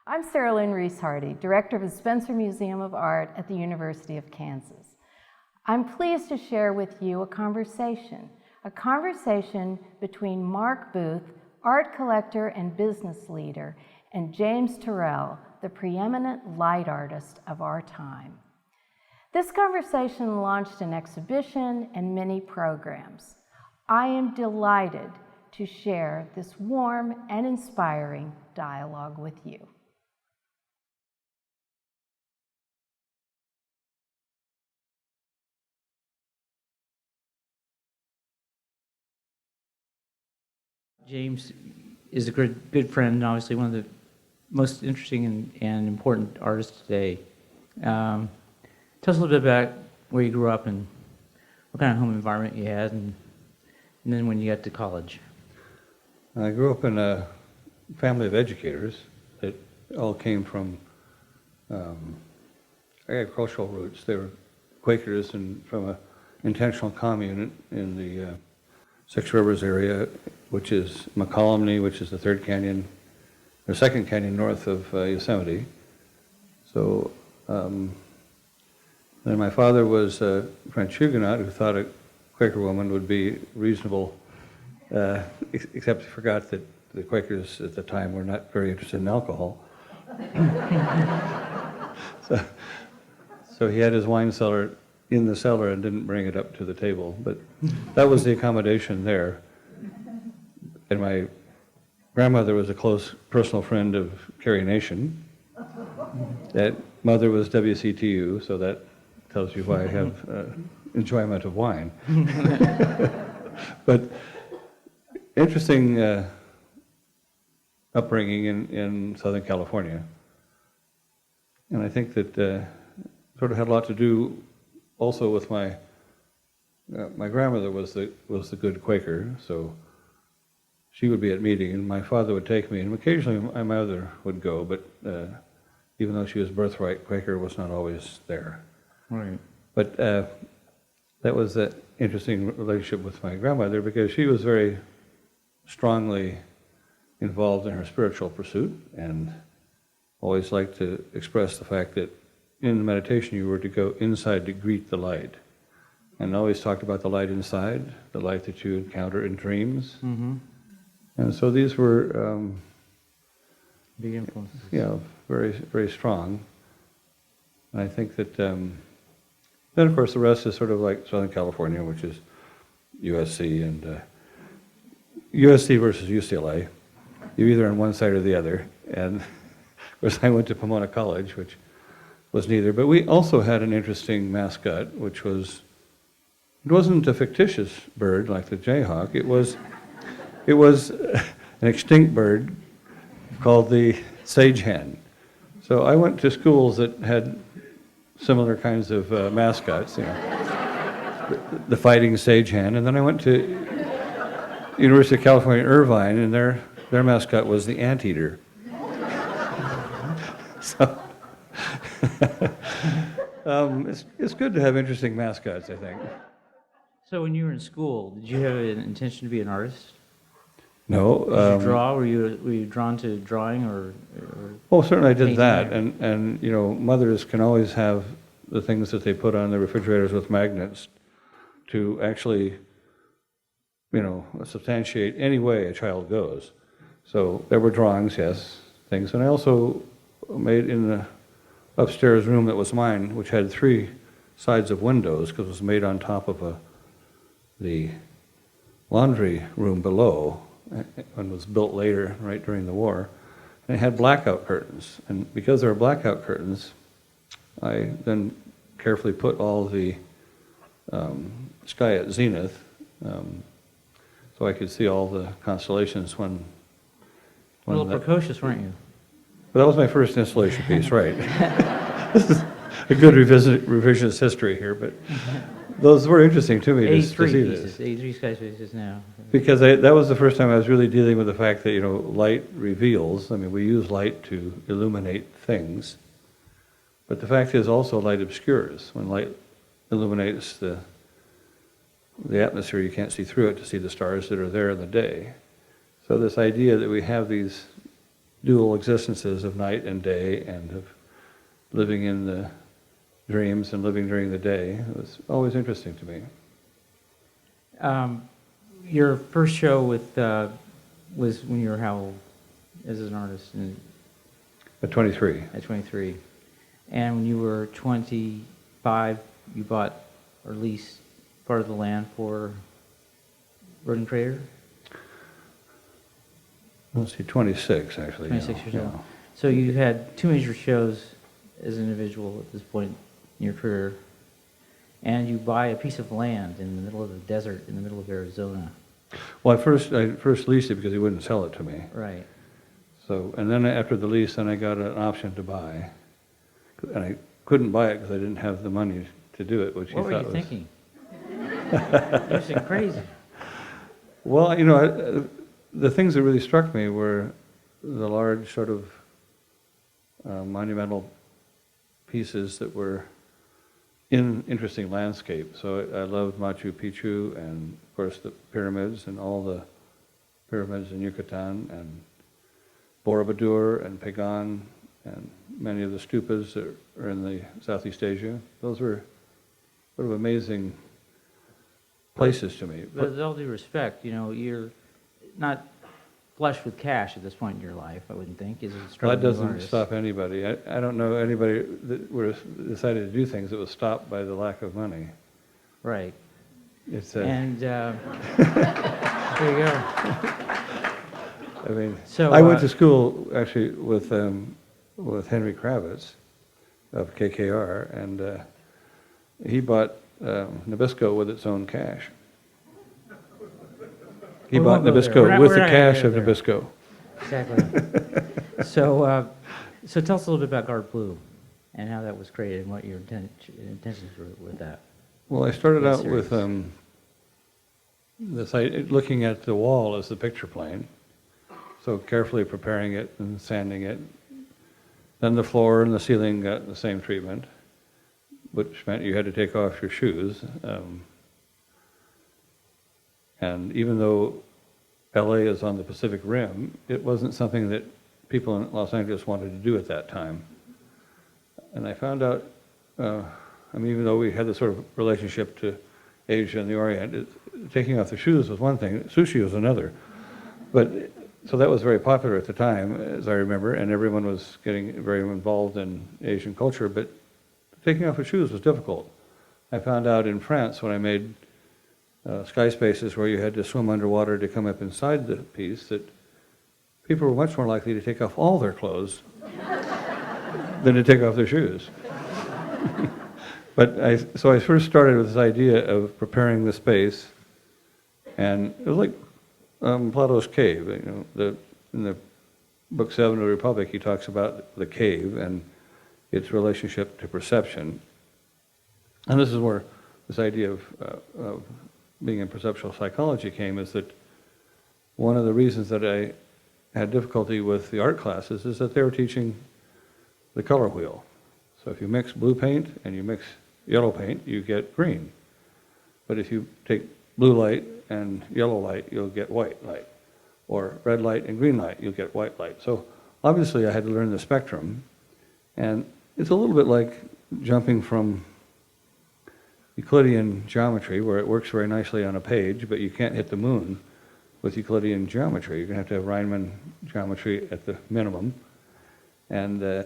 I'm Sarah Lynn Reese-Hardy, Director of the Spencer Museum of Art at the University of Kansas. I'm pleased to share with you a conversation between Mark Booth, art collector and business leader, and James Turrell, the preeminent light artist of our time. This conversation launched an exhibition and many programs. I am delighted to share this warm and inspiring dialogue with you. James is a good friend, and obviously one of the most interesting and important artists today. Tell us a little bit about where you grew up and what kind of home environment you had, and then when you got to college. I grew up in a family of educators that all came from agricultural roots. They were Quakers and from an intentional commune in the Six Rivers area, which is McCollumney, which is the third canyon, or second canyon north of Yosemite. So then my father was a French Huguenot who thought a Quaker woman would be reasonable, except he forgot that the Quakers at the time were not very interested in alcohol. So he had his wine cellar in the cellar and didn't bring it up to the table, but that was the accommodation there. And my grandmother was a close personal friend of Carrie Nation. That mother was WCTU, so that tells you why I have enjoyment of wine. But interesting upbringing in Southern California. And I think that sort of had a lot to do also with my grandmother was the good Quaker, so she would be at meeting, and my father would take me, and occasionally my mother would go, but even though she was birthright Quaker, was not always there. Right. But that was an interesting relationship with my grandmother because she was very strongly involved in her spiritual pursuit and always liked to express the fact that in meditation you were to go inside to greet the light, and always talked about the light inside, the light that you encounter in dreams. Mm-hmm. And so these were big influences. Very, very strong. And I think that then of course the rest is sort of like Southern California, which is USC and USC versus UCLA. You're either on one side or the other. And of course I went to Pomona College, which was neither. But we also had an interesting mascot, which was, it wasn't a fictitious bird like the jayhawk. It was an extinct bird called the sage hen. So I went to schools that had similar kinds of mascots, the fighting sage hen, and then I went to University of California, Irvine, and their mascot was the anteater. So it's good to have interesting mascots, I think. So when you were in school, did you have an intention to be an artist? No. Did you draw? Were you drawn to drawing or Oh, certainly I did painting that, or- and mothers can always have the things that they put on the refrigerators with magnets to actually, substantiate any way a child goes. So there were drawings, yes, things, and I also made in the upstairs room that was mine, which had 3 sides of windows because it was made on top of the laundry room below, and was built later, right during the war. And it had blackout curtains. And because there were blackout curtains, I then carefully put all the sky at zenith, so I could see all the constellations when a little precocious, weren't you? But that was my first installation piece, right. This is a good revisionist history here, but those were interesting to me to see this. 83 sky pieces now. Because that was the first time I was really dealing with the fact that, light reveals. I mean, we use light to illuminate things. But the fact is also light obscures. When light illuminates the atmosphere, you can't see through it to see the stars that are there in the day. So this idea that we have these dual existences of night and day, and of living in the dreams and living during the day. It was always interesting to me. Your first show with was when you were how old as an artist? At 23. At 23. And when you were 25, you bought or leased part of the land for Road and Crater? Let's see, 26 actually. 26 years yeah. old. So you had 2 major shows as an individual at this point in your career, and you buy a piece of land in the middle of the desert in the middle of Arizona. Well, I first leased it because he wouldn't sell it to me. Right. So, and then after the lease, then I got an option to buy, and I couldn't buy it because I didn't have the money to do it, which What he were thought you was thinking? You're just crazy. Well, you know, the things that really struck me were the large sort of monumental pieces that were in interesting landscape. So I loved Machu Picchu and, of course, the pyramids and all the pyramids in Yucatan and Borobudur and Pagan and many of the stupas that are in the Southeast Asia. Those were sort of amazing places to me. But with all due respect, you know, you're not flush with cash at this point in your life, I wouldn't think. Is it Well, that struggling doesn't artist? stop anybody. I don't know anybody that decided to do things that was stopped by the lack of money. Right. It's And there you go. I mean, So, I went to school actually with Henry Kravitz of KKR, and he bought Nabisco with its own cash. He We bought won't go there. Nabisco We're not- with we're the not gonna cash go of there. Nabisco. Exactly. So tell us a little bit about Gard Blue and how that was created and what your intentions were with that. Well, I started Yeah, out with looking at the wall as the picture plane, so carefully preparing it and sanding it. Then the floor and the ceiling got the same treatment, which meant you had to take off your shoes. And even though LA is on the Pacific Rim, it wasn't something that people in Los Angeles wanted to do at that time. And I found out, even though we had this sort of relationship to Asia and the Orient, taking off the shoes was one thing, sushi was another. But, so that was very popular at the time, as I remember, and everyone was getting very involved in Asian culture, but taking off the shoes was difficult. I found out in France when I made sky spaces where you had to swim underwater to come up inside the piece, that people were much more likely to take off all their clothes than to take off their shoes. So I first started with this idea of preparing the space, and it was like Plato's cave. You know, in the book 7 of the Republic, he talks about the cave and its relationship to perception. And this is where this idea of being in perceptual psychology came, is that one of the reasons that I had difficulty with the art classes is that they were teaching the color wheel. So if you mix blue paint and you mix yellow paint, you get green. But if you take blue light and yellow light, you'll get white light. Or red light and green light, you'll get white light. So obviously I had to learn the spectrum. And it's a little bit like jumping from Euclidean geometry, where it works very nicely on a page, but you can't hit the moon with Euclidean geometry. You're going to have Riemann geometry at the minimum. And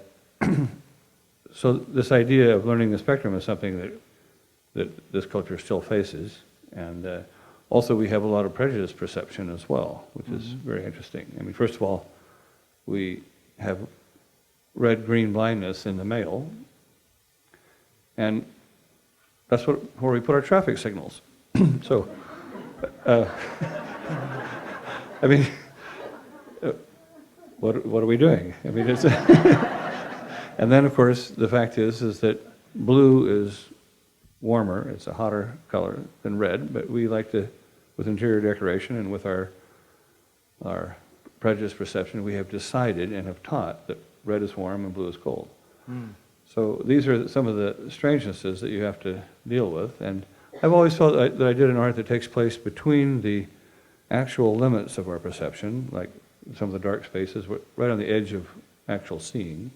so this idea of learning the spectrum is something that this culture still faces. And also we have a lot of prejudice perception as well, which is very interesting. I mean, first of all, we have red-green blindness in the male, and that's where we put our traffic signals. So, I mean, what are we doing? I mean, it's and then of course the fact is that blue is warmer; it's a hotter color than red. But we like to, with interior decoration and with our prejudice perception, we have decided and have taught that red is warm and blue is cold. So these are some of the strangenesses that you have to deal with. And I've always felt that I did an art that takes place between the actual limits of our perception, like some of the dark spaces, right on the edge of actual seeing.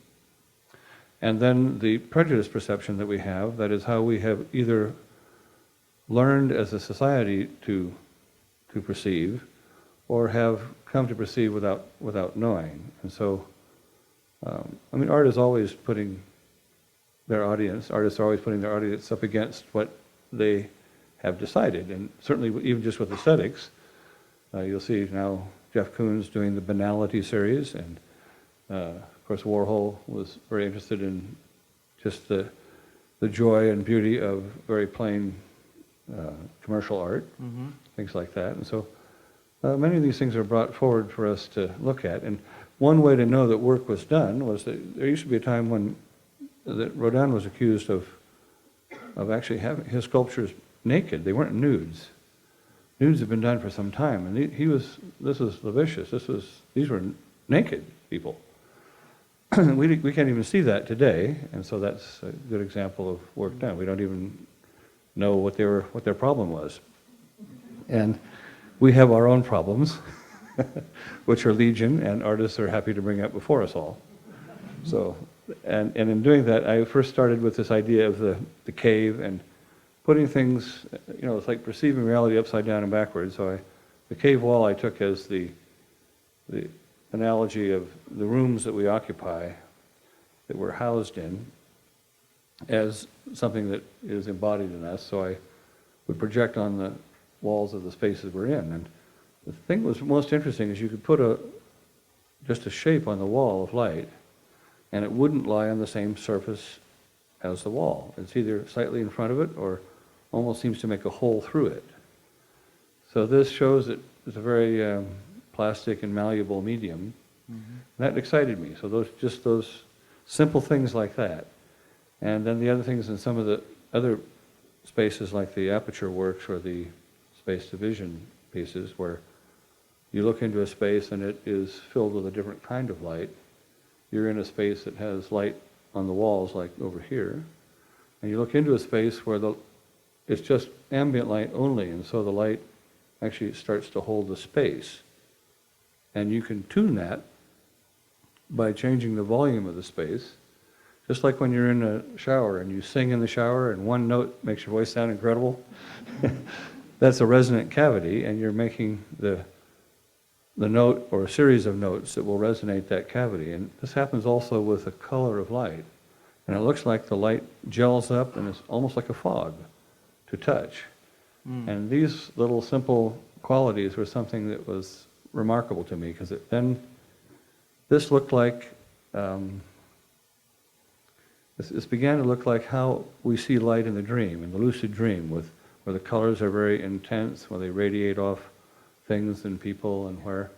And then the prejudice perception that we have, that is how we have either learned as a society to perceive, or have come to perceive without knowing. And so, I mean, artists are always putting their audience up against what they have decided. And certainly, even just with aesthetics, you'll see now Jeff Koons doing the Banality series, and of course Warhol was very interested in just the joy and beauty of very plain commercial art, things like that. And so many of these things are brought forward for us to look at. And one way to know that work was done was that there used to be a time when that Rodin was accused of actually having his sculptures naked. They weren't nudes. Nudes have been done for some time, and this was Lavicious. These were naked people. We can't even see that today, and so that's a good example of work done. We don't even know what their problem was. And we have our own problems, which are legion, and artists are happy to bring up before us all. So, and in doing that, I first started with this idea of the cave and putting things, it's like perceiving reality upside down and backwards. So the cave wall I took as the analogy of the rooms that we occupy, that we're housed in, as something that is embodied in us. So I would project on the walls of the spaces we're in. And the thing that was most interesting is you could put just a shape on the wall of light, and it wouldn't lie on the same surface as the wall. It's either slightly in front of it or almost seems to make a hole through it. So this shows that it's a very plastic and malleable medium. That excited me. So those simple things like that. And then the other things in some of the other spaces, like the aperture works or the space division pieces, where you look into a space and it is filled with a different kind of light. You're in a space that has light on the walls, like over here, and you look into a space where it's just ambient light only, and so the light actually starts to hold the space. And you can tune that by changing the volume of the space. Just like when you're in a shower and you sing in the shower and one note makes your voice sound incredible. That's a resonant cavity, and you're making the note or a series of notes that will resonate that cavity. And this happens also with the color of light. And it looks like the light gels up and it's almost like a fog to touch. And these little simple qualities were something that was remarkable to me, because then this looked like, this began to look like how we see light in the dream, in the lucid dream, where the colors are very intense, where they radiate off things and people, and where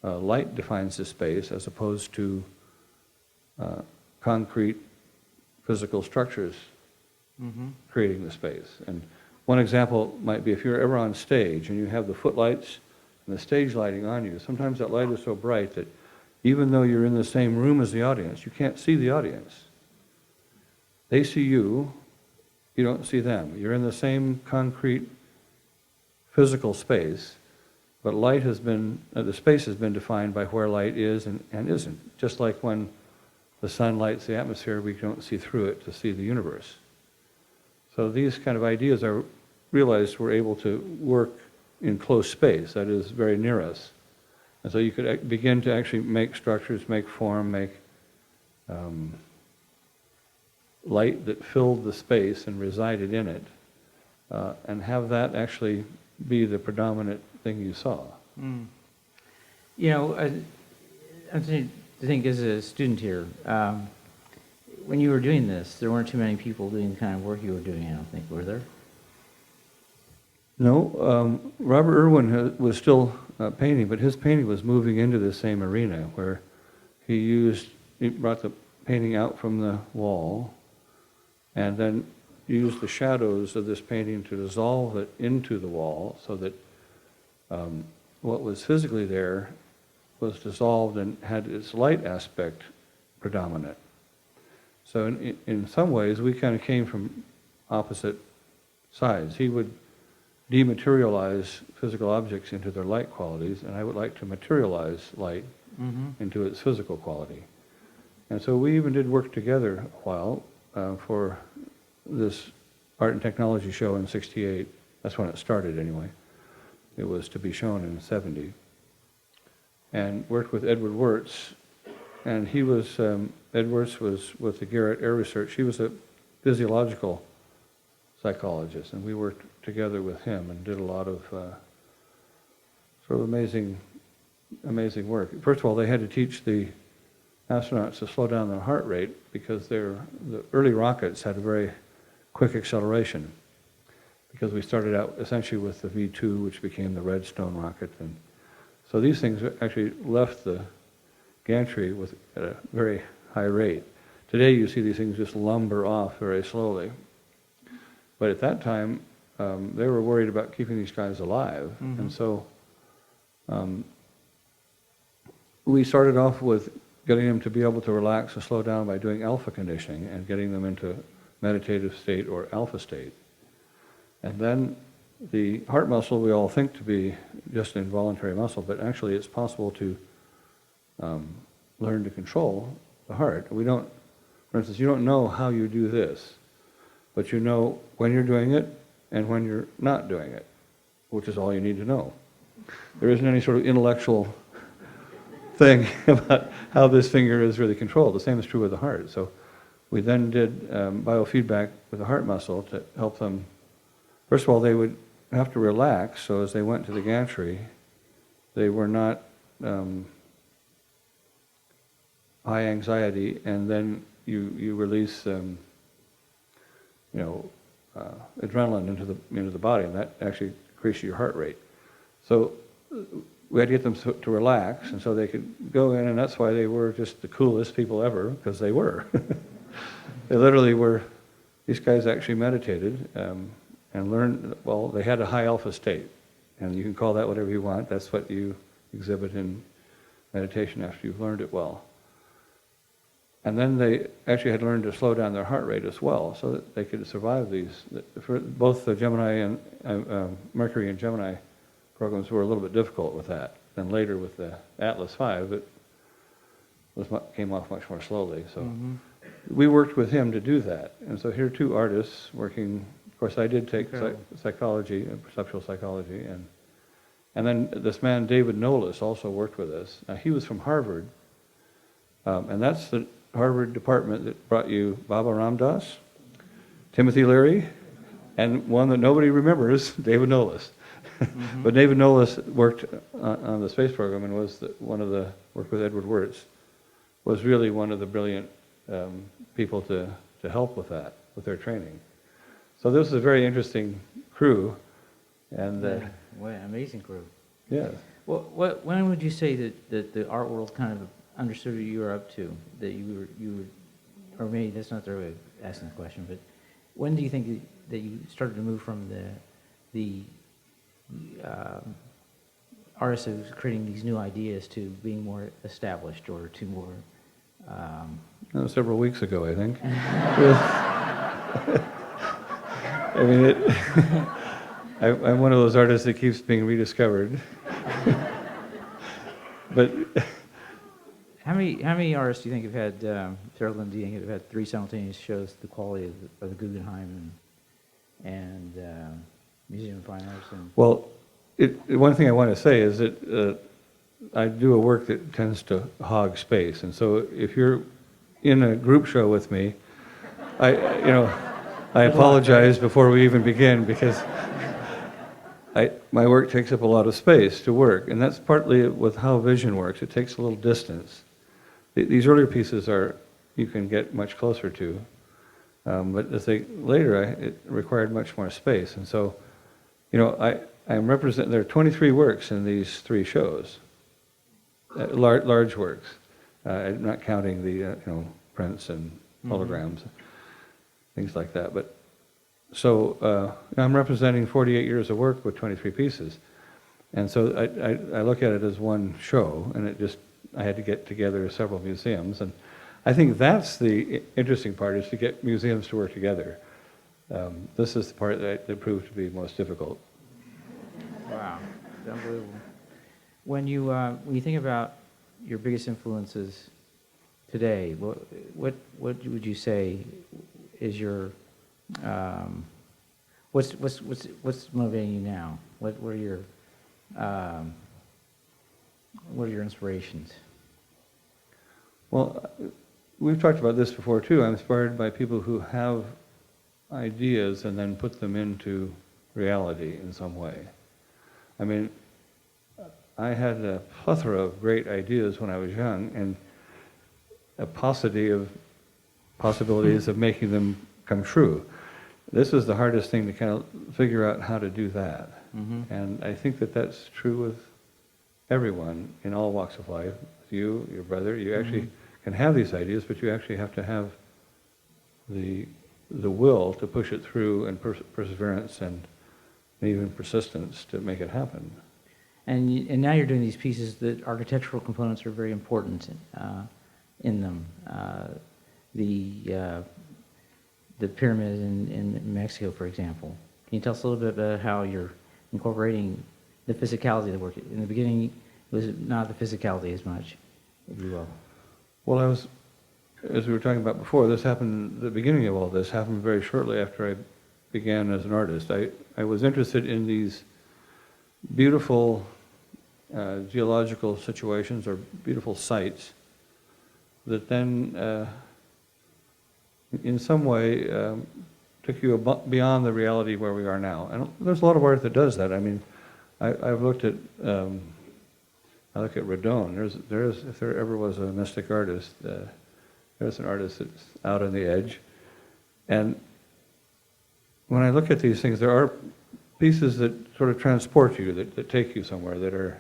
light defines the space as opposed to concrete physical structures creating the space. And one example might be if you're ever on stage and you have the footlights and the stage lighting on you, sometimes that light is so bright that even though you're in the same room as the audience, you can't see the audience. They see you, you don't see them. You're in the same concrete physical space, but light has been, the space has been defined by where light is and isn't. Just like when the sun lights the atmosphere, we don't see through it to see the universe. So these kind of ideas are realized we're able to work in close space, that is very near us. And so you could begin to actually make structures, make form, make light that filled the space and resided in it, and have that actually be the predominant thing you saw. You know, I think as a student here, when you were doing this, there weren't too many people doing the kind of work you were doing, I don't think, were there? No, Robert Irwin was still painting, but his painting was moving into the same arena where he brought the painting out from the wall and then used the shadows of this painting to dissolve it into the wall so that what was physically there was dissolved and had its light aspect predominant. So in some ways, we kind of came from opposite sides. He would dematerialize physical objects into their light qualities, and I would like to materialize light into its physical quality. And so we even did work together a while for this art and technology show in '68. That's when it started anyway. It was to be shown in '70. And worked with Edward Wirtz, and he was, Ed Wirtz was with the Garrett Air Research. He was a physiological psychologist, and we worked together with him and did a lot of sort of amazing work. First of all, they had to teach the astronauts to slow down their heart rate because the early rockets had a very quick acceleration, because we started out essentially with the V2, which became the Redstone rocket. And so these things actually left the gantry at a very high rate. Today you see these things just lumber off very slowly. But at that time, they were worried about keeping these guys alive. And so we started off with getting them to be able to relax and slow down by doing alpha conditioning and getting them into meditative state or alpha state. And then the heart muscle we all think to be just an involuntary muscle, but actually it's possible to learn to control the heart. For instance, you don't know how you do this, but you know when you're doing it and when you're not doing it, which is all you need to know. There isn't any sort of intellectual thing about how this finger is really controlled. The same is true with the heart. So we then did biofeedback with the heart muscle to help them. First of all, they would have to relax, so as they went to the gantry, they were not high anxiety, and then you release adrenaline into the body, and that actually increases your heart rate. So we had to get them to relax, and so they could go in, and that's why they were just the coolest people ever, because they were. They literally were. These guys actually meditated and learned. Well, they had a high alpha state, and you can call that whatever you want. That's what you exhibit in meditation after you've learned it well. And then they actually had learned to slow down their heart rate as well, so that they could survive these. Both the Gemini and Mercury and Gemini programs were a little bit difficult with that. Then later with the Atlas V, it came off much more slowly. So we worked with him to do that. And so here are two artists working. Of course, I did take psychology, perceptual psychology, and then this man David Nolis also worked with us. Now, he was from Harvard, and that's the Harvard department that brought you Baba Ram Dass, Timothy Leary, and one that nobody remembers, David Nolis. But David Nolis worked on the space program and was worked with Edward Wirtz, was really one of the brilliant people to help with that, with their training. So this is a very interesting crew, and amazing crew. Yeah. Well, when would you say that the art world kind of understood what you were up to? That you were, or maybe that's not the right way of asking the question, but when do you think that you started to move from the artist who was creating these new ideas to being more established, or to more? Several weeks ago, I think. I mean, I'm one of those artists that keeps being rediscovered. But how many artists do you think have had, Turrell, do you think have had 3 simultaneous shows, the quality of the Guggenheim and Museum of Fine Arts? Well, one thing I want to say is that I do a work that tends to hog space, and so if you're in a group show with me, I apologize before we even begin, because my work takes up a lot of space to work, and that's partly with how vision works. It takes a little distance. These earlier pieces you can get much closer to, but later it required much more space, and so I'm representing. There are 23 works in these 3 shows, large works. I'm not counting the prints and holograms, things like that. But so I'm representing 48 years of work with 23 pieces, and so I look at it as one show, and I had to get together several museums, and I think that's the interesting part, is to get museums to work together. This is the part that proved to be most difficult. Wow, it's unbelievable. When you think about your biggest influences today, what would you say is your what's motivating you now? What are your inspirations? Well, we've talked about this before too. I'm inspired by people who have ideas and then put them into reality in some way. I mean, I had a plethora of great ideas when I was young, and a paucity of possibilities of making them come true. This is the hardest thing to kind of figure out how to do that. Mm-hmm. And I think that that's true with everyone in all walks of life. You, your brother, you actually can have these ideas, but you actually have to have the will to push it through, and perseverance, and even persistence to make it happen. And now you're doing these pieces that architectural components are very important in them. The pyramid in Mexico, for example. Can you tell us a little bit about how you're incorporating the physicality of the work? In the beginning, it was not the physicality as much, if you will. Well, as we were talking about before, this happened, the beginning of all this happened very shortly after I began as an artist. I was interested in these beautiful geological situations, or beautiful sites, that then in some way took you beyond the reality where we are now. And there's a lot of art that does that. I mean, I've looked at, I look at Rodin. There's if there ever was a mystic artist, there's an artist that's out on the edge. And when I look at these things, there are pieces that sort of transport you, that take you somewhere, that are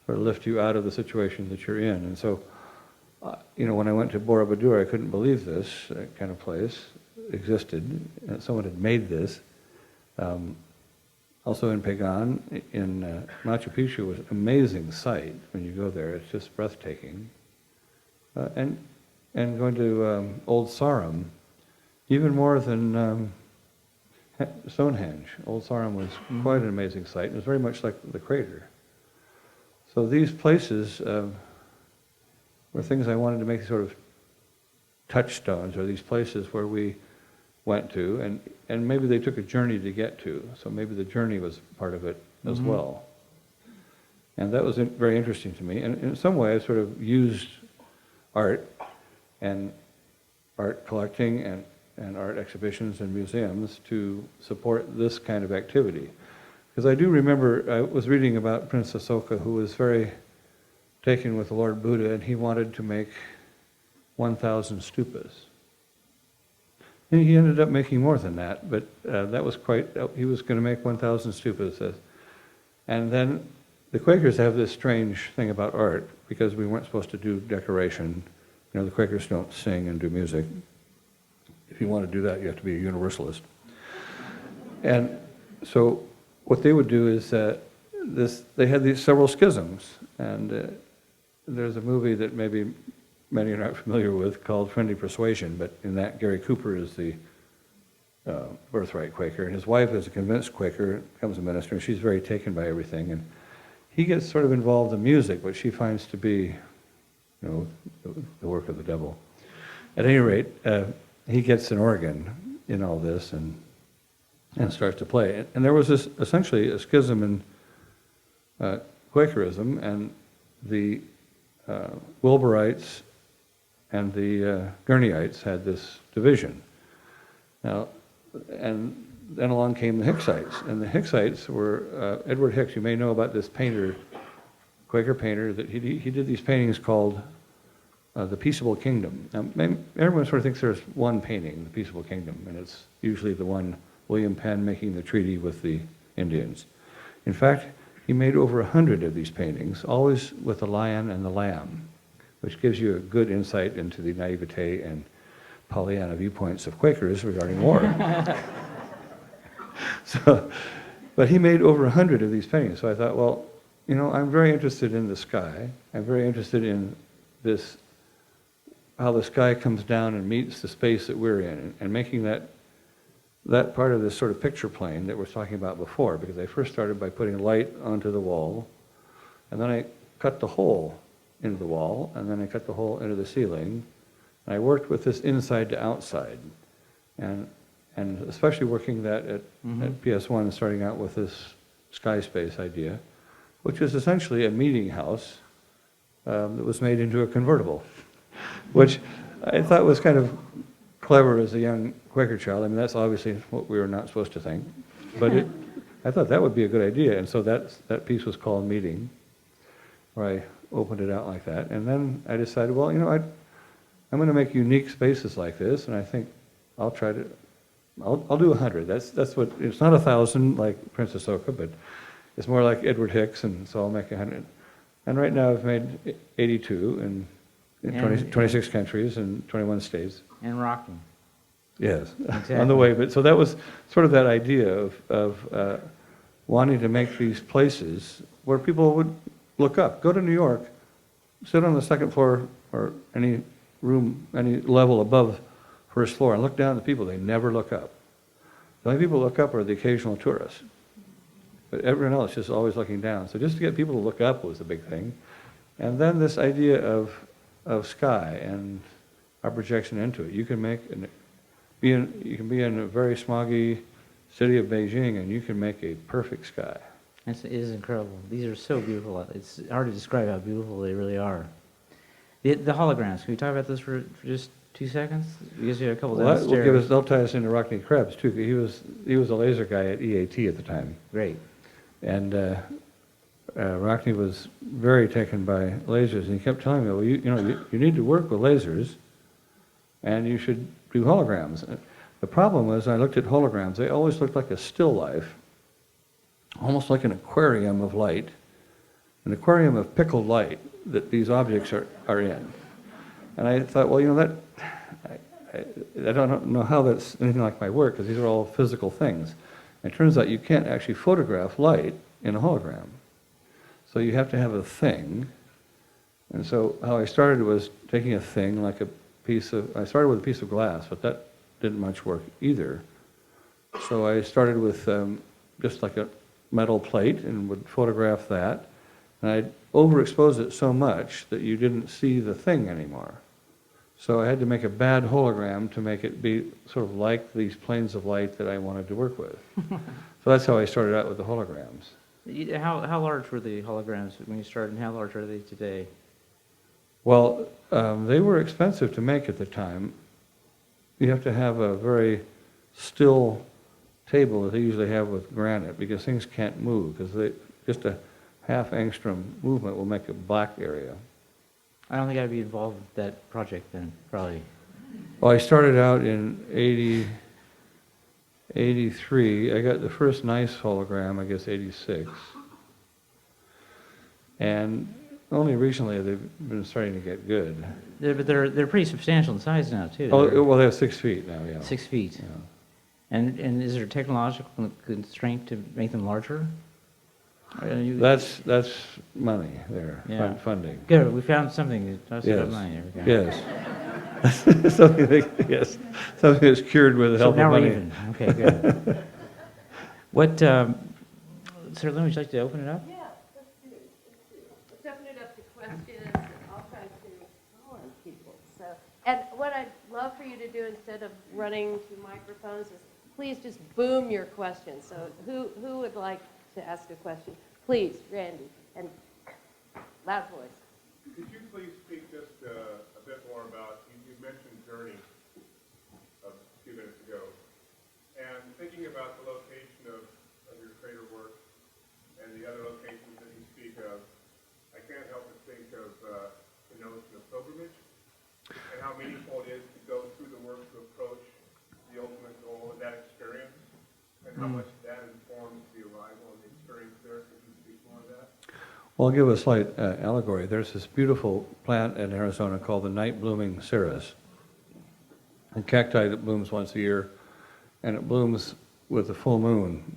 sort of lift you out of the situation that you're in. And so, when I went to Borobudur, I couldn't believe this kind of place existed, and someone had made this. Also in Pagan, in Machu Picchu, was an amazing sight when you go there. It's just breathtaking. And going to Old Sarum, even more than Stonehenge. Old Sarum was quite an amazing sight. It was very much like the crater. So these places were things I wanted to make sort of touchstones, or these places where we went to, and maybe they took a journey to get to, so maybe the journey was part of it as well. And that was very interesting to me, and in some way I sort of used art and art collecting and art exhibitions and museums to support this kind of activity. Because I do remember, I was reading about Prince Asoka, who was very taken with the Lord Buddha, and he wanted to make 1,000 stupas. And he ended up making more than that, but that was he was going to make 1,000 stupas. And then the Quakers have this strange thing about art, because we weren't supposed to do decoration. The Quakers don't sing and do music. If you want to do that, you have to be a universalist. And so what they would do is they had these several schisms, and there's a movie that maybe many are not familiar with called Friendly Persuasion, but in that Gary Cooper is the birthright Quaker, and his wife is a convinced Quaker, becomes a minister, and she's very taken by everything, and he gets sort of involved in music, which she finds to be, the work of the devil. At any rate, he gets an organ in all this and starts to play. And there was this essentially a schism in Quakerism, and the Wilburites and the Gurneyites had this division. Now, and then along came the Hicksites, and the Hicksites were Edward Hicks. You may know about this painter, Quaker painter, that he did these paintings called The Peaceable Kingdom. Now, everyone sort of thinks there's one painting, The Peaceable Kingdom, and it's usually the one William Penn making the treaty with the Indians. In fact, he made over 100 of these paintings, always with the lion and the lamb, which gives you a good insight into the naivete and Pollyanna viewpoints of Quakers regarding war. But he made over 100 of these paintings. So I thought, well, I'm very interested in the sky. I'm very interested in this, how the sky comes down and meets the space that we're in, and making that that part of this sort of picture plane that we were talking about before, because I first started by putting light onto the wall, and then I cut the hole into the wall, and then I cut the hole into the ceiling. And I worked with this inside to outside, and especially working that at PS1, starting out with this sky space idea, which is essentially a meeting house that was made into a convertible, which I thought was kind of clever as a young Quaker child. I mean, that's obviously what we were not supposed to think, but I thought that would be a good idea, and so that piece was called Meeting, where I opened it out like that, and then I decided, well, I'm going to make unique spaces like this, and I think I'll try to, I'll do 100. That's what, it's not 1,000 like Princess Oka, but it's more like Edward Hicks, and so I'll make 100. And right now I've made 82 in 26 countries and 21 states. And rocking. Yes, Exactly. on the way. But so that was sort of that idea of wanting to make these places where people would look up. Go to New York, sit on the second floor or any room, any level above first floor, and look down at the people. They never look up. The only people who look up are the occasional tourists. But everyone else is always looking down. So just to get people to look up was a big thing. And then this idea of sky and our projection into it. You can you can be in a very smoggy city of Beijing, and you can make a perfect sky. It is incredible. These are so beautiful. It's hard to describe how beautiful they really are. The holograms, can we talk about this for just 2 seconds? Because you have a couple downstairs. They'll tie us into Rockney Krebs, too. He was a laser guy at EAT at the time. Great. And Rockney was very taken by lasers, and he kept telling me, well, you need to work with lasers, and you should do holograms. The problem was, I looked at holograms, they always looked like a still life, almost like an aquarium of light, an aquarium of pickled light that these objects are in. And I thought, well, I don't know how that's anything like my work, because these are all physical things. And it turns out you can't actually photograph light in a hologram. So you have to have a thing. And so how I started was taking a thing, like I started with a piece of glass, but that didn't much work either. So I started with just like a metal plate and would photograph that. And I'd overexpose it so much that you didn't see the thing anymore. So I had to make a bad hologram to make it be sort of like these planes of light that I wanted to work with. So that's how I started out with the holograms. How large were the holograms when you started, and how large are they today? Well, they were expensive to make at the time. You have to have a very still table that they usually have with granite, because things can't move, because just a half angstrom movement will make a black area. I don't think I'd be involved with that project then, probably. Well, I started out in 83. I got the first nice hologram, I guess, 86. And only recently they've been starting to get good. But they're pretty substantial in size now, too. Oh, well, they have 6 feet now, yeah. 6 feet. Yeah. And is there a technological constraint to make them larger? That's money there, Yeah. funding. Good, we found something that talks about Yes. money. There we go. Yes. Something that's cured with the help So now of we're money. even. Okay, good. What, Sir Lynn, would you like to open it up? Yeah, let's do it. Let's open it up to questions, and I'll try to call on people. So, and what I'd love for you to do instead of running to microphones is please just boom your question. So who would like to ask a question? Please, Randy, and loud voice. Could you please speak just a bit more about, you mentioned Journey a few minutes ago, and thinking about the location of your creator work and the other locations that you speak of, I can't help but think of the notion of pilgrimage and how meaningful it is to go through the work to approach the ultimate goal of that experience, and how much that informs the arrival and the experience there. Could you speak more of that? Well, I'll give a slight allegory. There's this beautiful plant in Arizona called the night blooming ceres. A cacti that blooms once a year, and it blooms with the full moon.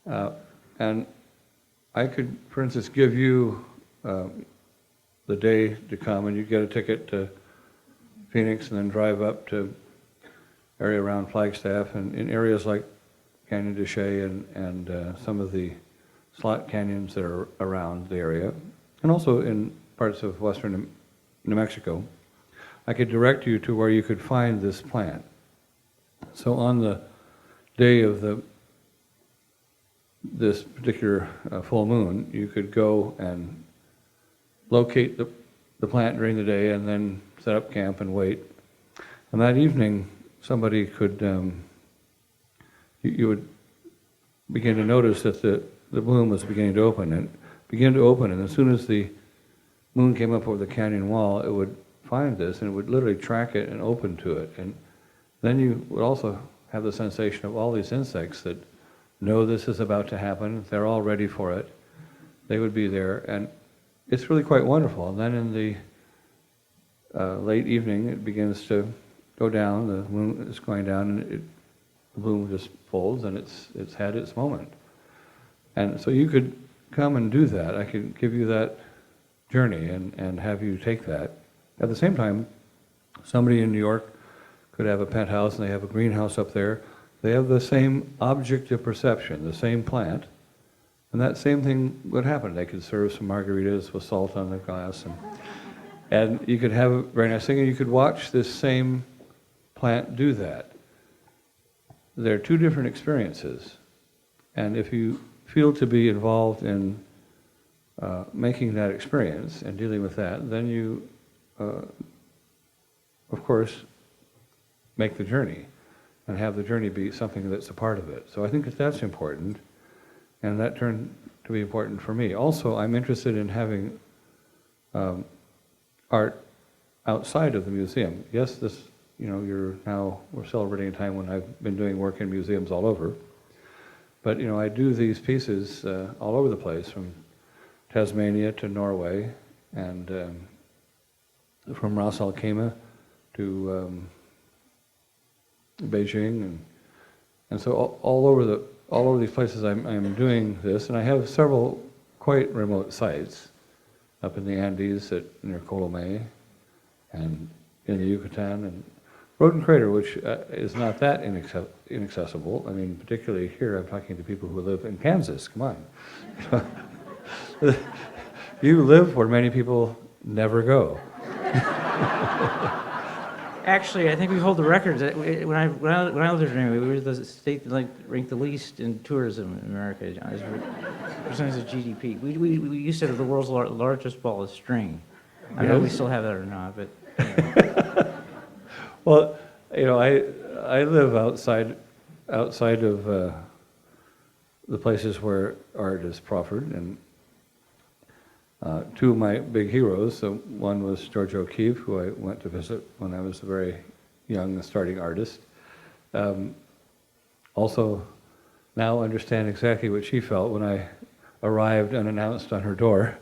And I could, for instance, give you the day to come, and you get a ticket to Phoenix and then drive up to area around Flagstaff, and in areas like Canyon de Chelly and some of the slot canyons that are around the area, and also in parts of western New Mexico, I could direct you to where you could find this plant. So on the day of this particular full moon, you could go and locate the plant during the day and then set up camp and wait. And that evening, somebody could, you would begin to notice that the bloom was beginning to open, and as soon as the moon came up over the canyon wall, it would find this and it would literally track it and open to it. And then you would also have the sensation of all these insects that know this is about to happen, they're all ready for it, they would be there, and it's really quite wonderful. And then in the late evening, it begins to go down, the moon is going down, and the bloom just folds, and it's had its moment. And so you could come and do that. I could give you that journey and have you take that. At the same time, somebody in New York could have a penthouse and they have a greenhouse up there. They have the same object of perception, the same plant, and that same thing would happen. They could serve some margaritas with salt on the glass, and you could have a very nice thing, and you could watch this same plant do that. They're two different experiences, and if you feel to be involved in making that experience and dealing with that, then you, of course, make the journey and have the journey be something that's a part of it. So I think that's important, and that turned to be important for me. Also, I'm interested in having art outside of the museum. Yes, this, we're celebrating a time when I've been doing work in museums all over, but I do these pieces all over the place, from Tasmania to Norway, and from Ras Al Khaimah to Beijing, and so all over these places I'm doing this, and I have several quite remote sites up in the Andes near Colomé, and in the Yucatan, and Rodent Crater, which is not that inaccessible. I mean, particularly here, I'm talking to people who live in Kansas. Come on. You live where many people never go. Actually, I think we hold the records. When I lived in Virginia, we were the state that ranked the least in tourism in America as percentage of GDP. We used to have the world's largest ball of string. I don't know if we still have that or not, but. Well, I live outside of the places where art is proffered, and two of my big heroes. So one was Georgia O'Keeffe, who I went to visit when I was a very young starting artist. Also, now understand exactly what she felt when I arrived unannounced on her door.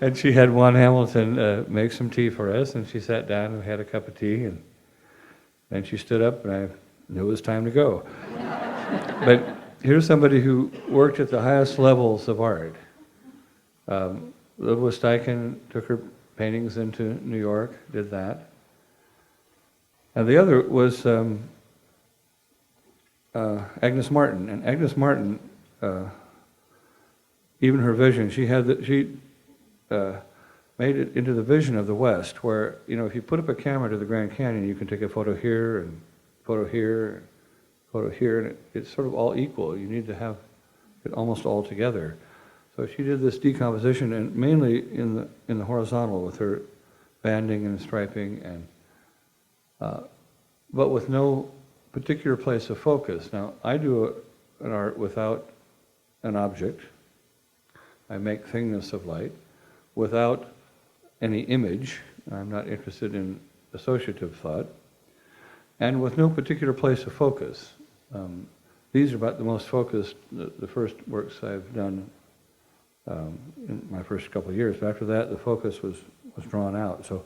And she had Juan Hamilton make some tea for us, and she sat down and had a cup of tea, and then she stood up, and I knew it was time to go. But here's somebody who worked at the highest levels of art. Liv Steichen took her paintings into New York, did that. And the other was Agnes Martin. And Agnes Martin, even her vision, she made it into the vision of the West, where, if you put up a camera to the Grand Canyon, you can take a photo here, and photo here, photo here, and it's sort of all equal. You need to have it almost all together. So she did this decomposition, and mainly in the horizontal with her banding and striping, and but with no particular place of focus. Now, I do an art without an object. I make thingness of light without any image. I'm not interested in associative thought, and with no particular place of focus. These are about the most focused, the first works I've done in my first couple of years. But after that, the focus was drawn out. So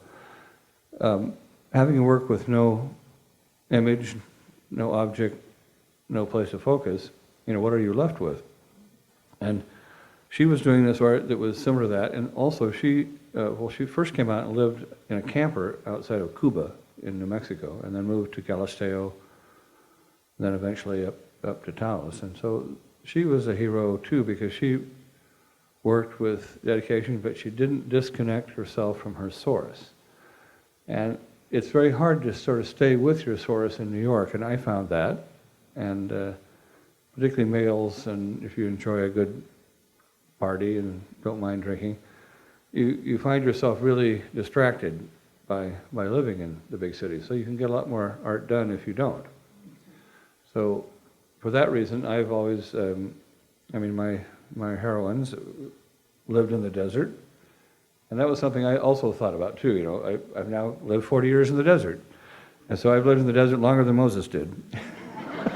having a work with no image, no object, no place of focus, what are you left with? And she was doing this art that was similar to that, and also she first came out and lived in a camper outside of Cuba in New Mexico, and then moved to Galisteo, and then eventually up to Taos. And so she was a hero too, because she worked with dedication, but she didn't disconnect herself from her source. And it's very hard to sort of stay with your source in New York, and I found that, and particularly males, and if you enjoy a good party and don't mind drinking, you find yourself really distracted by living in the big city. So you can get a lot more art done if you don't. So for that reason, I've always, my heroines lived in the desert, and that was something I also thought about too. You know, I've now lived 40 years in the desert, and so I've lived in the desert longer than Moses did.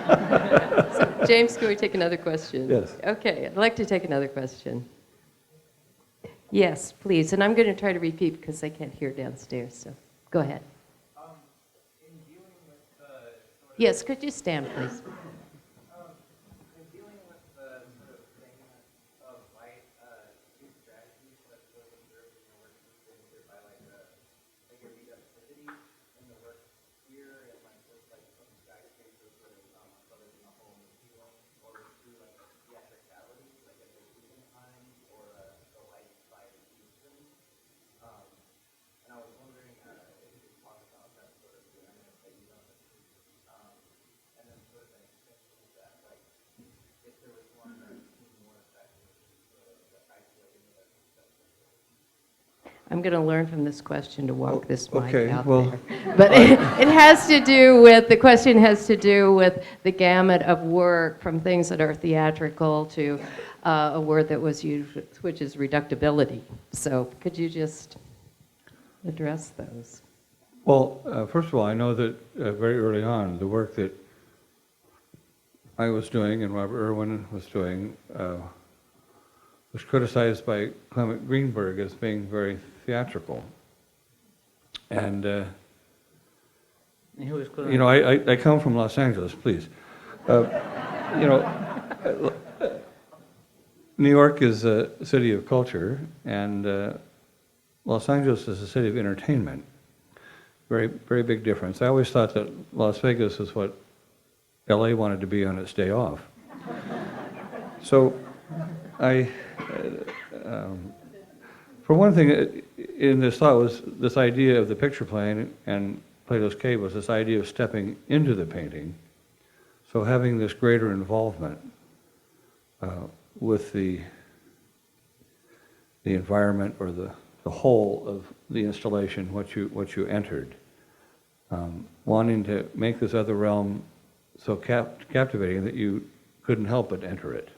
So, James, can we take another question? Yes. Okay, I'd like to take another question. Yes, please, and I'm going to try to repeat because I can't hear downstairs, so go ahead. In dealing with the Yes, could you stand, please? in dealing with the sort of thing of light, two strategies that I've really observed in your work is either by like a reductivity in the work here and like with like some skyscrapers sort of whether in a home or ceiling, or through like a theatricality, like a diffusion time or the light by diffusion. And I was wondering if you could talk about that sort of preeminent that you noticed. And then sort of an extension of that, like if there was one that seemed more effective, the isolating of that perception. I'm going to learn from this question to walk this mic okay, out well, there. But it has to do with, the question has to do with the gamut of work from things that are theatrical to a word that was used, which is reductibility. So could you just address those? Well, first of all, I know that very early on, the work that I was doing and Robert Irwin was doing was criticized by Clement Greenberg as being very theatrical. And, And who was you know, I come from Los Angeles, please. You know, New York is a city of culture, and Los Angeles is a city of entertainment. Very, very big difference. I always thought that Las Vegas was what LA wanted to be on its day off. So for one thing, in this thought was this idea of the picture plane, and Plato's Cave was this idea of stepping into the painting. So having this greater involvement with the environment or the whole of the installation, what you entered, wanting to make this other realm so captivating that you couldn't help but enter it.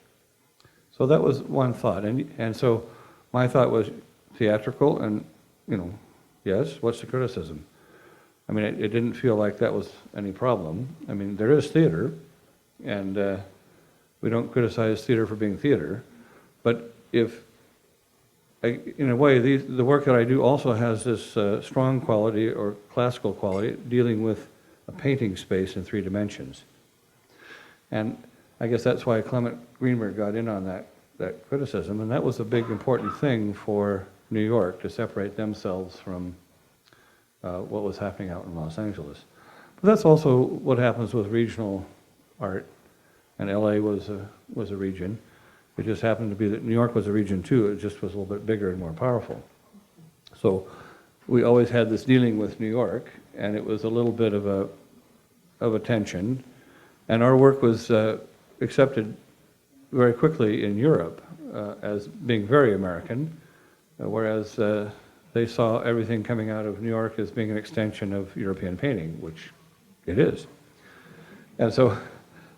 So that was one thought, and so my thought was theatrical, and you know, yes, what's the criticism? I mean, it didn't feel like that was any problem. I mean, there is theater, and we don't criticize theater for being theater, but if in a way, the work that I do also has this strong quality or classical quality, dealing with a painting space in 3 dimensions. And I guess that's why Clement Greenberg got in on that criticism, and that was a big important thing for New York, to separate themselves from what was happening out in Los Angeles. But that's also what happens with regional art, and LA was a region. It just happened to be that New York was a region too. It just was a little bit bigger and more powerful. So we always had this dealing with New York, and it was a little bit of a tension. And our work was accepted very quickly in Europe as being very American, whereas they saw everything coming out of New York as being an extension of European painting, which it is. And so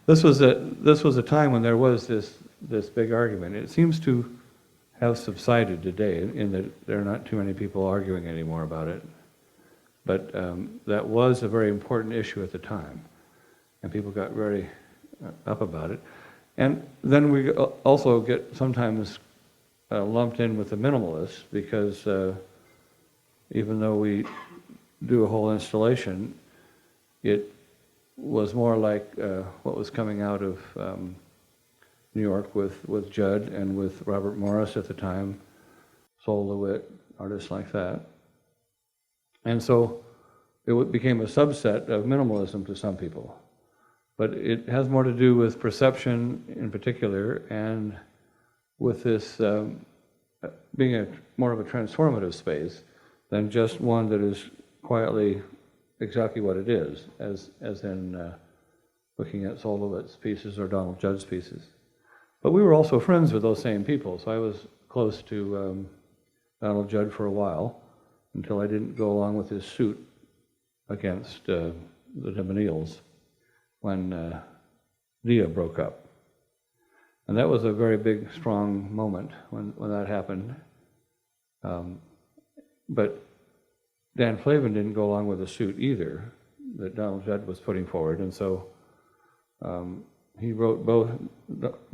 this was a time when there was this big argument. It seems to have subsided today, in that there are not too many people arguing anymore about it. But that was a very important issue at the time, and people got very up about it. And then we also get sometimes lumped in with the minimalists, because even though we do a whole installation, it was more like what was coming out of New York with Judd and with Robert Morris at the time, Sol LeWitt, artists like that. And so it became a subset of minimalism to some people. But it has more to do with perception in particular, and with this being more of a transformative space than just one that is quietly exactly what it is, as in looking at Sol LeWitt's pieces or Donald Judd's pieces. But we were also friends with those same people, so I was close to Donald Judd for a while, until I didn't go along with his suit against the de Menils when Dia broke up. And that was a very big, strong moment when that happened. But Dan Flavin didn't go along with the suit either that Donald Judd was putting forward, and so he wrote both,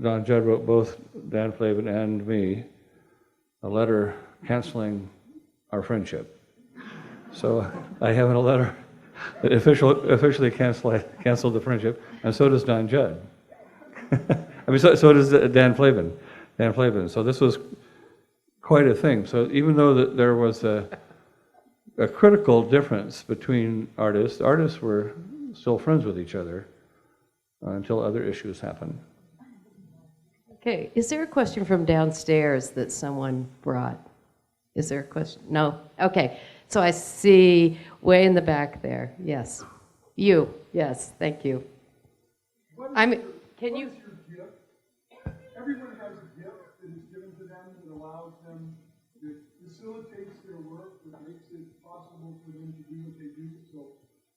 Don Judd wrote both Dan Flavin and me a letter canceling our friendship. So I have a letter that officially canceled the friendship, and so does Don Judd. I mean, so does Dan Flavin. So this was quite a thing. So even though that there was a critical difference between artists were still friends with each other until other issues happened. Okay, is there a question from downstairs that someone brought? Is there a question? No? Okay, so I see way in the back there. Yes. You, yes, thank you. Can you? Everyone has a gift that is given to them that allows them, that facilitates their work, that makes it possible for them to do what they do. So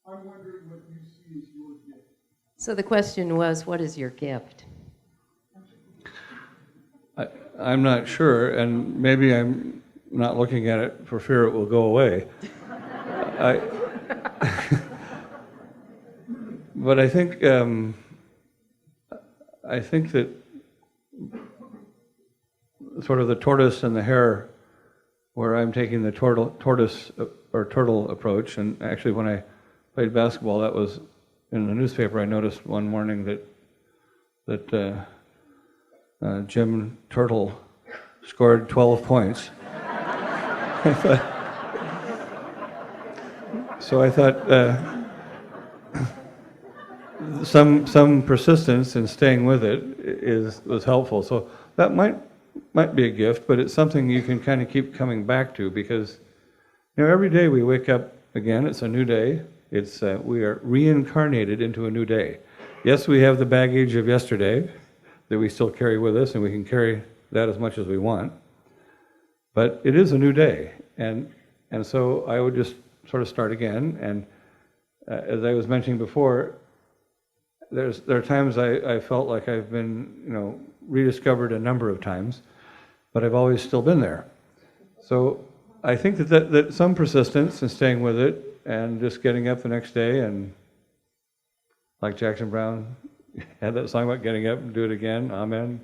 I'm wondering what you see as your gift. So the question was, what is your gift? I'm not sure, and maybe I'm not looking at it for fear it will go away. But I think that sort of the tortoise and the hare, where I'm taking the tortoise or turtle approach, and actually when I played basketball, that was in the newspaper. I noticed one morning that Jim Turtle scored 12 points. So I thought some persistence in staying with it was helpful. So that might be a gift, but it's something you can kind of keep coming back to, because every day we wake up again. It's a new day. It's we are reincarnated into a new day. Yes, we have the baggage of yesterday that we still carry with us, and we can carry that as much as we want. But it is a new day, and so I would just sort of start again. And as I was mentioning before, there are times I felt like I've been rediscovered a number of times, but I've always still been there. So I think that some persistence and staying with it, and just getting up the next day, and like Jackson Browne had that song about getting up and do it again, amen.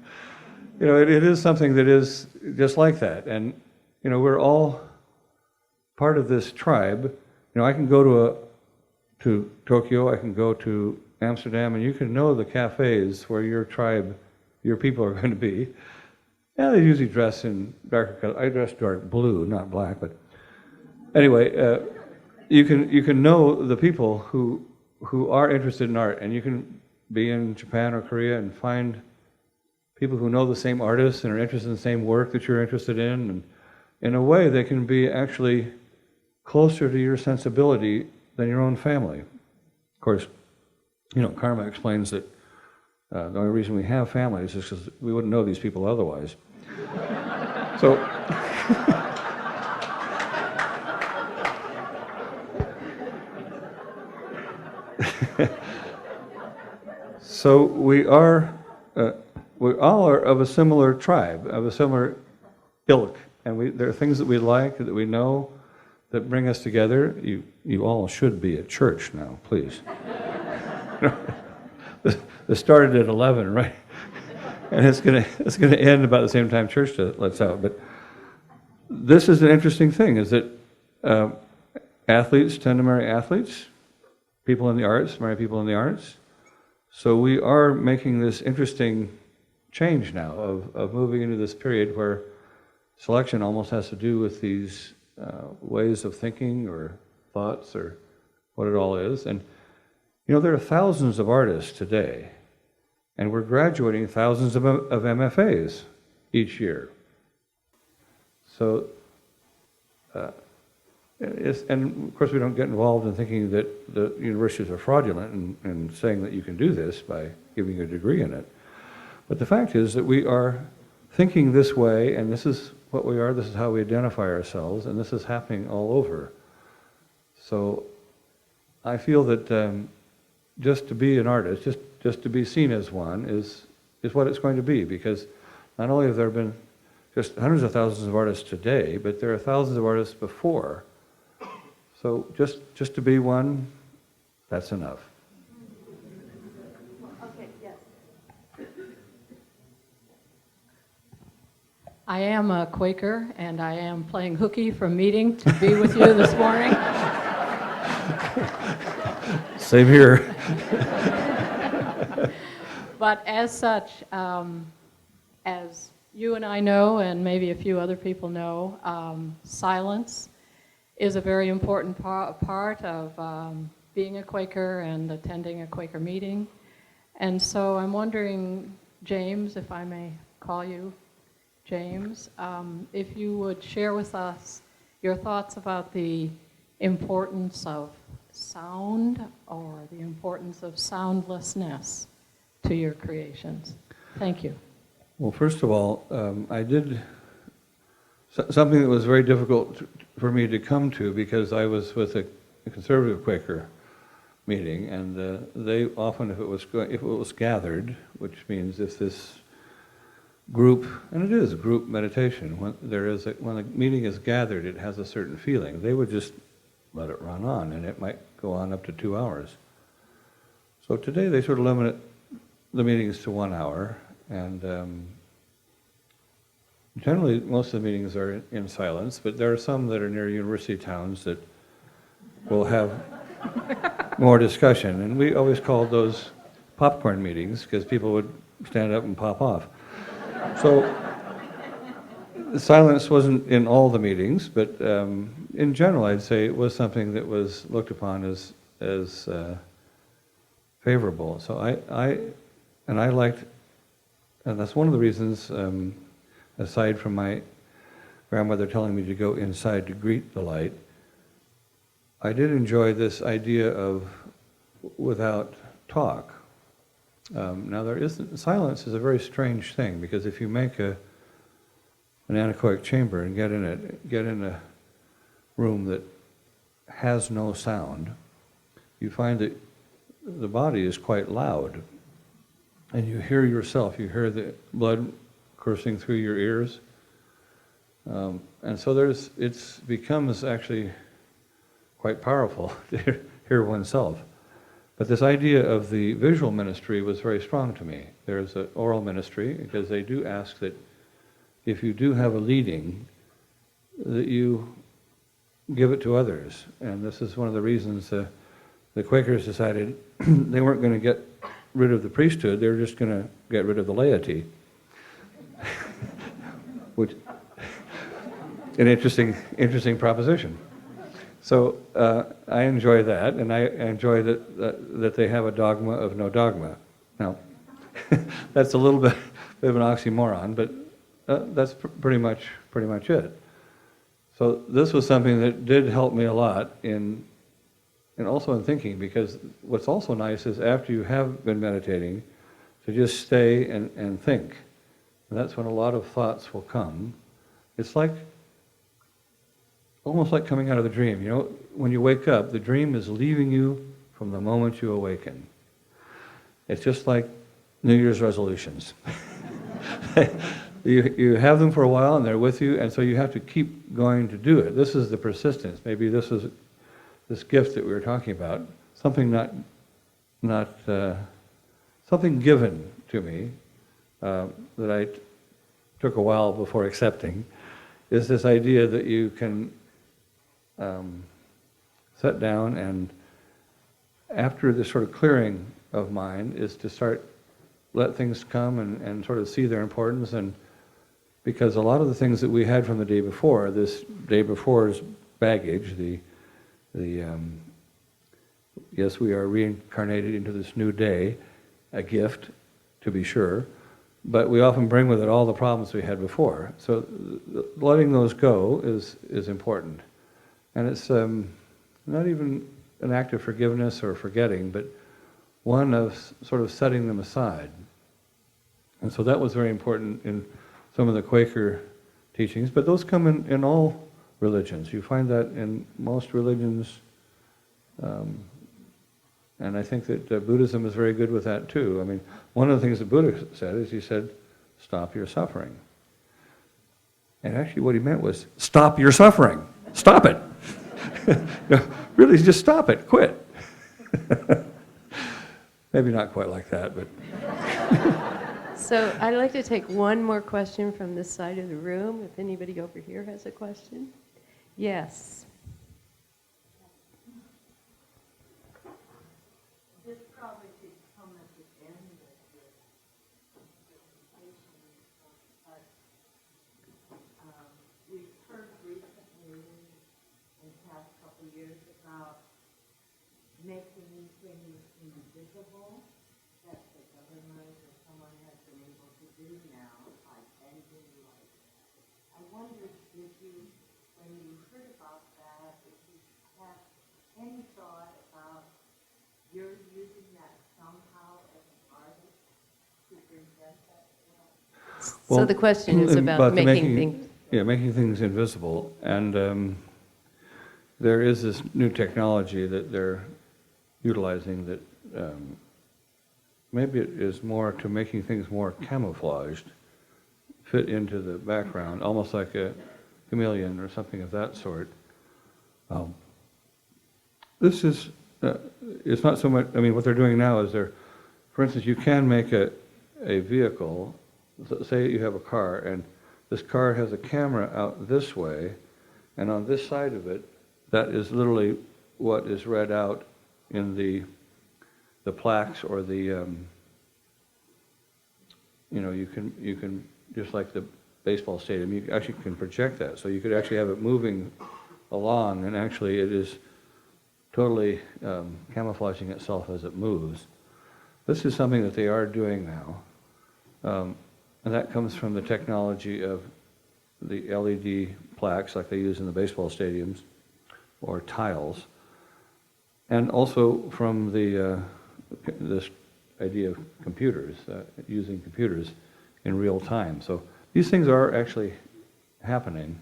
It is something that is just like that. And we're all part of this tribe. I can go to Tokyo, I can go to Amsterdam, and you can know the cafes where your tribe, your people are going to be. Yeah, they usually dress in darker color. I dress dark blue, not black, but anyway, you can know the people who are interested in art, and you can be in Japan or Korea and find people who know the same artists and are interested in the same work that you're interested in, and in a way they can be actually closer to your sensibility than your own family. Of course, karma explains that the only reason we have families is because we wouldn't know these people otherwise. So we all are of a similar tribe, of a similar ilk, and there are things that we like, that we know, that bring us together. You all should be at church now, please. This started at 11, right? And it's gonna end about the same time church lets out. But this is an interesting thing: is that athletes tend to marry athletes, people in the arts marry people in the arts. So we are making this interesting change now of moving into this period where selection almost has to do with these ways of thinking or thoughts or what it all is. And you know, there are thousands of artists today, and we're graduating thousands of MFAs each year. So, and of course we don't get involved in thinking that the universities are fraudulent and saying that you can do this by giving a degree in it. But the fact is that we are thinking this way, and this is what we are, this is how we identify ourselves, and this is happening all over. So I feel that just to be an artist, just to be seen as one is what it's going to be, because not only have there been just hundreds of thousands of artists today, but there are thousands of artists before. So just to be one, that's enough. Okay, yes. I am a Quaker, and I am playing hooky from meeting to be with you this morning. Same here. But as such, as you and I know, and maybe a few other people know, silence is a very important part of being a Quaker and attending a Quaker meeting. And so I'm wondering, James, if I may call you James, if you would share with us your thoughts about the importance of sound or the importance of soundlessness to your creations. Thank you. Well, first of all, I did something that was very difficult for me to come to, because I was with a conservative Quaker meeting, and they often, if it was gathered, which means if this group, and it is group meditation, when a meeting is gathered, it has a certain feeling. They would just let it run on, and it might go on up to 2 hours. So today they sort of limit the meetings to 1 hour, and generally most of the meetings are in silence, but there are some that are near university towns that will have more discussion, and we always called those popcorn meetings because people would stand up and pop off. So the silence wasn't in all the meetings, but in general I'd say it was something that was looked upon as favorable. So I liked, and that's one of the reasons, aside from my grandmother telling me to go inside to greet the light, I did enjoy this idea of without talk. Now silence is a very strange thing, because if you make an anechoic chamber and get in a room that has no sound, you find that the body is quite loud, and you hear yourself, you hear the blood coursing through your ears, and so it becomes actually quite powerful to hear oneself. But this idea of the visual ministry was very strong to me. There's an oral ministry, because they do ask that if you do have a leading, that you give it to others. And this is one of the reasons the Quakers decided they weren't going to get rid of the priesthood, they were just going to get rid of the laity. Which, an interesting proposition. So I enjoy that, and I enjoy that they have a dogma of no dogma. Now, that's a little bit of an oxymoron, but that's pretty much it. So this was something that did help me a lot and also in thinking, because what's also nice is after you have been meditating, to just stay and think. And that's when a lot of thoughts will come. It's almost like coming out of the dream. You know, when you wake up, the dream is leaving you from the moment you awaken. It's just like New Year's resolutions. You have them for a while and they're with you, and so you have to keep going to do it. This is the persistence. Maybe this is this gift that we were talking about, something something given to me that I took a while before accepting, is this idea that you can sit down, and after this sort of clearing of mind is to start let things come and sort of see their importance, and because a lot of the things that we had from the day before, this day before's baggage, yes, we are reincarnated into this new day, a gift, to be sure, but we often bring with it all the problems we had before. So letting those go is important. And it's not even an act of forgiveness or forgetting, but one of sort of setting them aside. And so that was very important in some of the Quaker teachings, but those come in all religions. You find that in most religions, and I think that Buddhism is very good with that too. I mean, one of the things that Buddha said is he said, stop your suffering. And actually what he meant was, stop your suffering. Stop it. Really, just stop it. Quit. Maybe not quite like that, but... So I'd like to take one more question from this side of the room, if anybody over here has a question. Yes. This probably could come at the end of this presentation, but we've heard recently in the past couple of years about making things invisible that the government or someone has been able to do now, like editing like that. I wondered if you, when you heard about that, if you have any thought about you're using that somehow as an artist to present that to us? So the question is about making things... Yeah, making things invisible. And there is this new technology that they're utilizing that maybe it is more to making things more camouflaged, fit into the background, almost like a chameleon or something of that sort. This is, it's not so much, I mean, what they're doing now is for instance, you can make a vehicle, say you have a car, and this car has a camera out this way, and on this side of it, that is literally what is read out in the plaques or the, you can, just like the baseball stadium, you actually can project that. So you could actually have it moving along, and actually it is totally camouflaging itself as it moves. This is something that they are doing now. And that comes from the technology of the LED plaques like they use in the baseball stadiums, or tiles. And also from this idea of computers, using computers in real time. So these things are actually happening.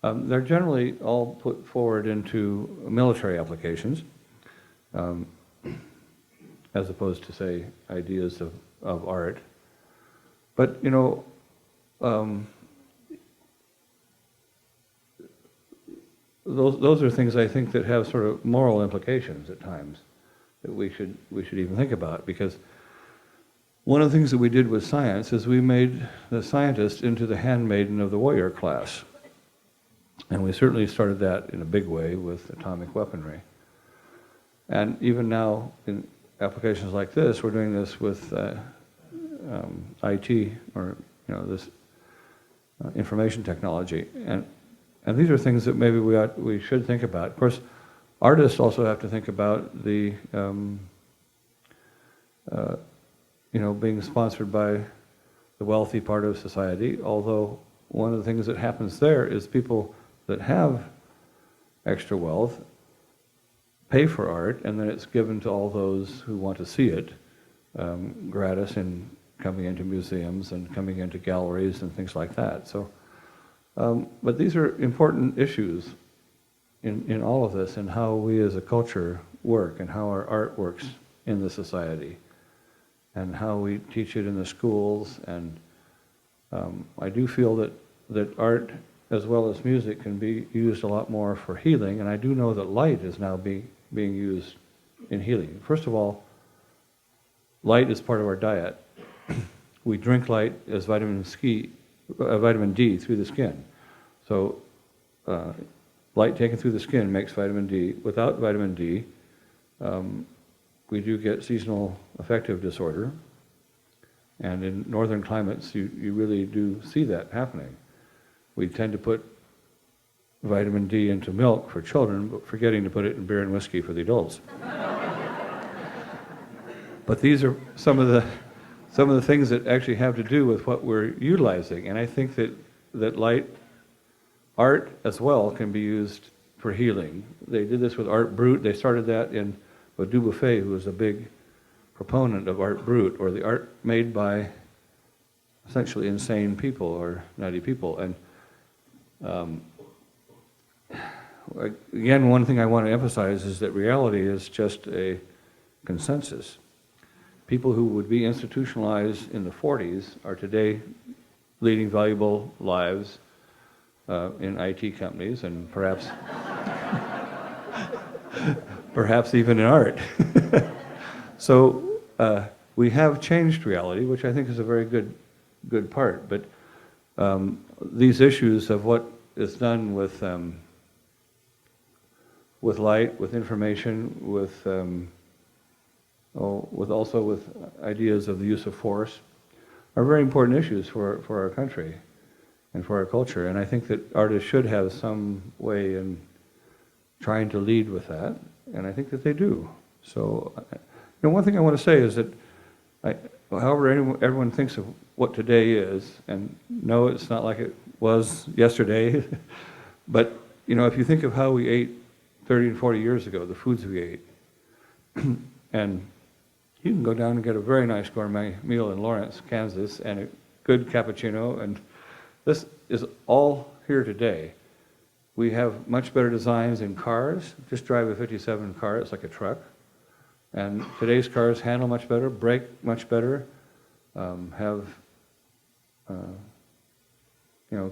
They're generally all put forward into military applications, as opposed to, say, ideas of art. But, those are things I think that have sort of moral implications at times that we should even think about, because one of the things that we did with science is we made the scientist into the handmaiden of the warrior class. And we certainly started that in a big way with atomic weaponry. And even now in applications like this, we're doing this with IT, or this information technology, and these are things that maybe we should think about. Of course, artists also have to think about the being sponsored by the wealthy part of society. Although one of the things that happens there is people that have extra wealth pay for art, and then it's given to all those who want to see it gratis, and coming into museums and coming into galleries and things like that. So, but these are important issues in all of this, and how we as a culture work, and how our art works in the society, and how we teach it in the schools. And I do feel that art, as well as music, can be used a lot more for healing, and I do know that light is now being used in healing. First of all, light is part of our diet. We drink light as vitamin D through the skin. So light taken through the skin makes vitamin D. Without vitamin D, we do get seasonal affective disorder. And in northern climates, you really do see that happening. We tend to put vitamin D into milk for children, but forgetting to put it in beer and whiskey for the adults. But these are some of the things that actually have to do with what we're utilizing. And I think that light, art as well, can be used for healing. They did this with art brut. They started that with Dubuffet, who was a big proponent of art brut, or the art made by essentially insane people or nutty people. And again, one thing I want to emphasize is that reality is just a consensus. People who would be institutionalized in the 40s are today leading valuable lives in IT companies and perhaps even in art. So we have changed reality, which I think is a very good part. But these issues of what is done with light, with information, with ideas of the use of force, are very important issues for our country and for our culture. And I think that artists should have some way in trying to lead with that, and I think that they do. So, one thing I want to say is that, however everyone thinks of what today is, and no, it's not like it was yesterday, but if you think of how we ate 30 and 40 years ago, the foods we ate, and you can go down and get a very nice gourmet meal in Lawrence, Kansas, and a good cappuccino, and this is all here today. We have much better designs in cars. Just drive a 57 car, it's like a truck. And today's cars handle much better, brake much better, have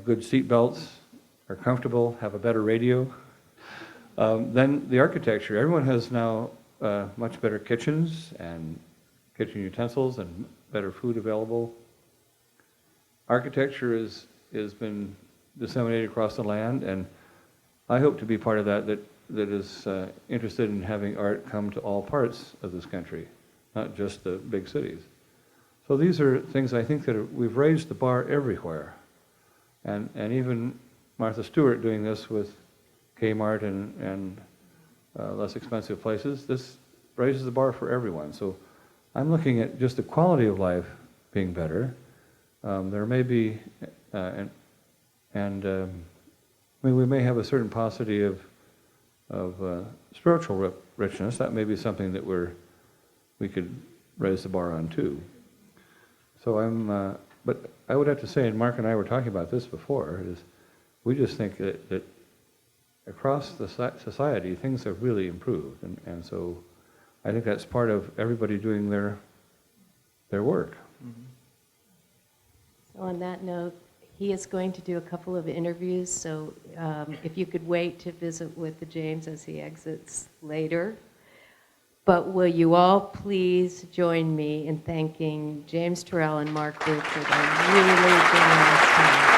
good seat belts, are comfortable, have a better radio. Then the architecture. Everyone has now much better kitchens and kitchen utensils and better food available. Architecture has been disseminated across the land, and I hope to be part of that is interested in having art come to all parts of this country, not just the big cities. So these are things I think that we've raised the bar everywhere. And even Martha Stewart doing this with Kmart and less expensive places, this raises the bar for everyone. So I'm looking at just the quality of life being better. There may be, we may have a certain paucity of spiritual richness. That may be something that we could raise the bar on too. So but I would have to say, and Mark and I were talking about this before, is we just think that across the society things have really improved, and so I think that's part of everybody doing their work. Mm-hmm. So on that note, he is going to do a couple of interviews, so if you could wait to visit with the James as he exits later. But will you all please join me in thanking James Turrell and Mark Blue for their really generous time.